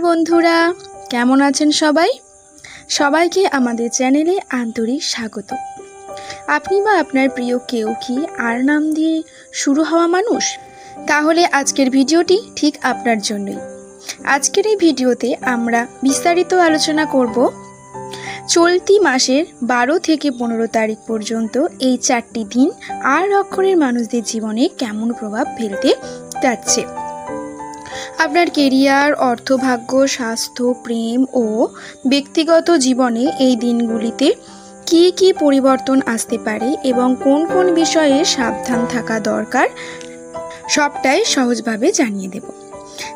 বন্ধুরা কেমন আছেন সবাইকে আমাদের চ্যানেলে আন্তরিক স্বাগত। আপনি বা আপনার প্রিয় কেউ কি আর নাম দিয়ে শুরু হওয়া মানুষ? তাহলে আজকের ভিডিওটি ঠিক আপনার জন্যই। আজকের এই ভিডিওতে আমরা বিস্তারিত আলোচনা করব চলতি মাসের 12 থেকে 15 তারিখ পর্যন্ত এই 4টি দিন আর অক্ষরের মানুষদের জীবনে কেমন প্রভাব ফেলতে যাচ্ছে। আপনার কেরিয়ার, অর্থভাগ্য, স্বাস্থ্য, প্রেম ও ব্যক্তিগত জীবনে এই দিনগুলিতে কি কি পরিবর্তন আসতে পারে এবং কোন কোন বিষয়ে সাবধান থাকা দরকার সবটাই সহজভাবে জানিয়ে দেব।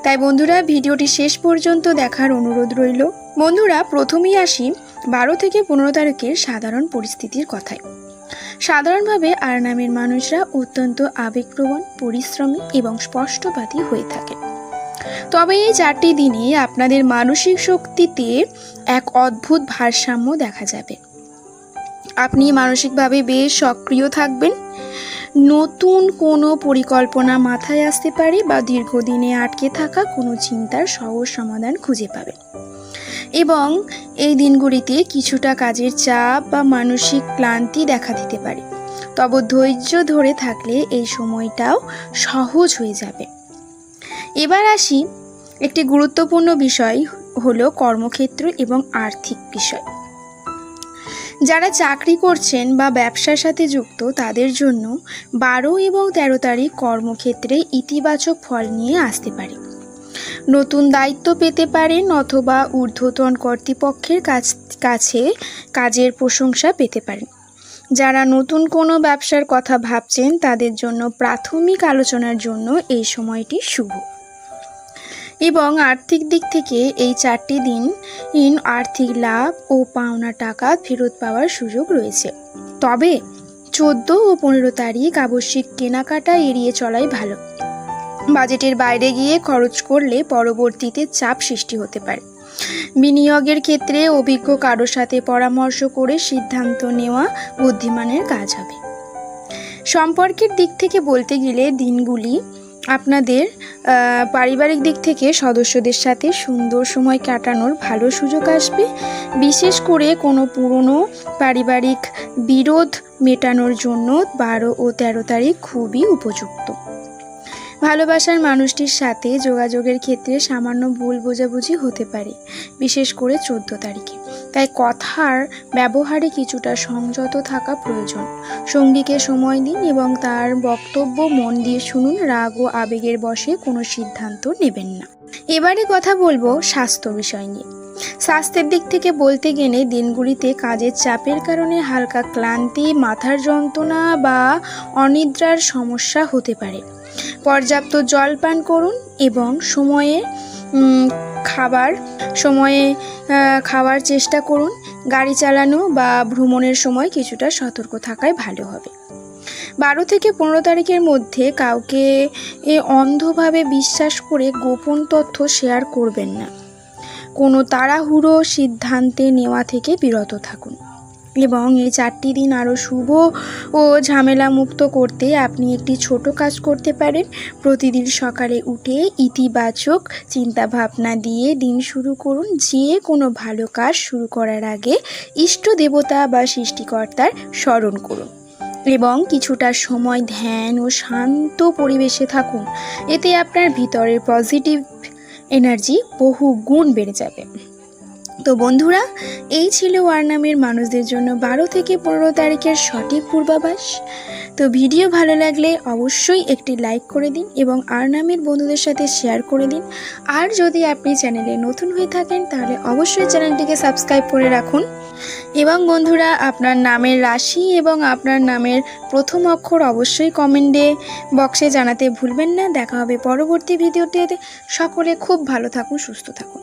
তাই বন্ধুরা ভিডিওটি শেষ পর্যন্ত দেখার অনুরোধ রইল। বন্ধুরা প্রথমেই আসি 12 থেকে 15 তারিখের সাধারণ পরিস্থিতির কথায়। সাধারণভাবে আর নামের মানুষরা অত্যন্ত আবেগপ্রবণ, পরিশ্রমী এবং স্পষ্টবাদী হয়ে থাকে। তবে এই 4টি দিনে আপনাদের মানসিক শক্তিতে এক অদ্ভুত ভারসাম্য দেখা যাবে। আপনি মানসিকভাবে বেশ সক্রিয় থাকবেন। নতুন কোনো পরিকল্পনা মাথায় আসতে পারে বা দীর্ঘদিনে আটকে থাকা কোনো চিন্তার সহজ সমাধান খুঁজে পাবেন। এবং এই দিনগুলিতে কিছুটা কাজের চাপ বা মানসিক ক্লান্তি দেখা দিতে পারে। তবে ধৈর্য ধরে থাকলে এই সময়টাও সহজ হয়ে যাবে। এবার আসি একটি গুরুত্বপূর্ণ বিষয় হলো কর্মক্ষেত্র এবং আর্থিক বিষয়। যারা চাকরি করছেন বা ব্যবসার সাথে যুক্ত তাদের জন্য 12 এবং 13 তারিখ কর্মক্ষেত্রে ইতিবাচক ফল নিয়ে আসতে পারে। নতুন দায়িত্ব পেতে পারেন অথবা ঊর্ধ্বতন কর্তৃপক্ষের কাছে কাজের প্রশংসা পেতে পারেন। যারা নতুন কোনো ব্যবসার কথা ভাবছেন তাদের জন্য প্রাথমিক আলোচনার জন্য এই সময়টি শুভ। এবং আর্থিক দিক থেকে এই 4টি দিন আর্থিক লাভ ও পাওনা টাকা ফেরত পাওয়ার সুযোগ রয়েছে। তবে 14 ও 15 তারিখ আবশ্যিক কেনাকাটা এড়িয়ে চলাই ভালো। বাজেটের বাইরে গিয়ে খরচ করলে পরবর্তীতে চাপ সৃষ্টি হতে পারে। বিনিয়োগের ক্ষেত্রে অভিজ্ঞ কারোর সাথে পরামর্শ করে সিদ্ধান্ত নেওয়া বুদ্ধিমানের কাজ হবে। সম্পর্কের দিক থেকে বলতে গেলে দিনগুলি আপনাদের পারিবারিক দিক থেকে সদস্যদের সাথে সুন্দর সময় কাটানোর ভালো সুযোগ আসবে। বিশেষ করে কোনো পুরনো পারিবারিক বিরোধ মেটানোর জন্য 12 ও 13 তারিখ খুবই উপযুক্ত। ভালোবাসার মানুষটির সাথে যোগাযোগের ক্ষেত্রে সামান্য ভুল বোঝাবুঝি হতে পারে, বিশেষ করে 14 তারিখে। তাই কথার ব্যবহারে কিছুটা সংযত থাকা প্রয়োজন। সঙ্গীকে সময় দিন এবং তার বক্তব্য মন দিয়ে শুনুন। রাগ ও আবেগের বশে কোনো সিদ্ধান্ত নেবেন না। এবারে কথা বলবো স্বাস্থ্য বিষয় নিয়ে। স্বাস্থ্যের দিক থেকে বলতে গেলে দিনগুলিতে কাজের চাপের কারণে হালকা ক্লান্তি, মাথার যন্ত্রণা বা অনিদ্রার সমস্যা হতে পারে। পর্যাপ্ত জল পান করুন এবং সময়ে খাওয়ার চেষ্টা করুন। গাড়ি চালানো বা ভ্রমণের সময় কিছুটা সতর্ক থাকাই ভালো হবে। 12 থেকে 15 তারিখের মধ্যে কাউকে অন্ধভাবে বিশ্বাস করে গোপন তথ্য শেয়ার করবেন না। কোনো তাড়াহুড়ো সিদ্ধান্তে নেওয়া থেকে বিরত থাকুন। এবং এই 4টি দিন আরও শুভ ও ঝামেলা মুক্ত করতে আপনি একটি ছোট কাজ করতে পারেন। প্রতিদিন সকালে উঠে ইতিবাচক চিন্তাভাবনা দিয়ে দিন শুরু করুন। যে কোনো ভালো কাজ শুরু করার আগে ইষ্ট দেবতা বা সৃষ্টিকর্তার স্মরণ করুন এবং কিছুটা সময় ধ্যান ও শান্ত পরিবেশে থাকুন। এতে আপনার ভিতরের পজিটিভ এনার্জি বহু গুণ বেড়ে যাবে। তো বন্ধুরা এই ছিল আর নামের মানুষদের জন্য 12 থেকে 15 তারিখের সঠিক পূর্বাভাস। তো ভিডিও ভালো লাগলে অবশ্যই একটি লাইক করে দিন এবং আর নামের বন্ধুদের সাথে শেয়ার করে দিন। আর যদি আপনি চ্যানেলে নতুন হয়ে থাকেন তাহলে অবশ্যই চ্যানেলটিকে সাবস্ক্রাইব করে রাখুন। এবং বন্ধুরা আপনার নামের রাশি এবং আপনার নামের প্রথম অক্ষর অবশ্যই কমেন্টে বক্সে জানাতে ভুলবেন না। দেখা হবে পরবর্তী ভিডিওতে। সকলে খুব ভালো থাকুন, সুস্থ থাকুন।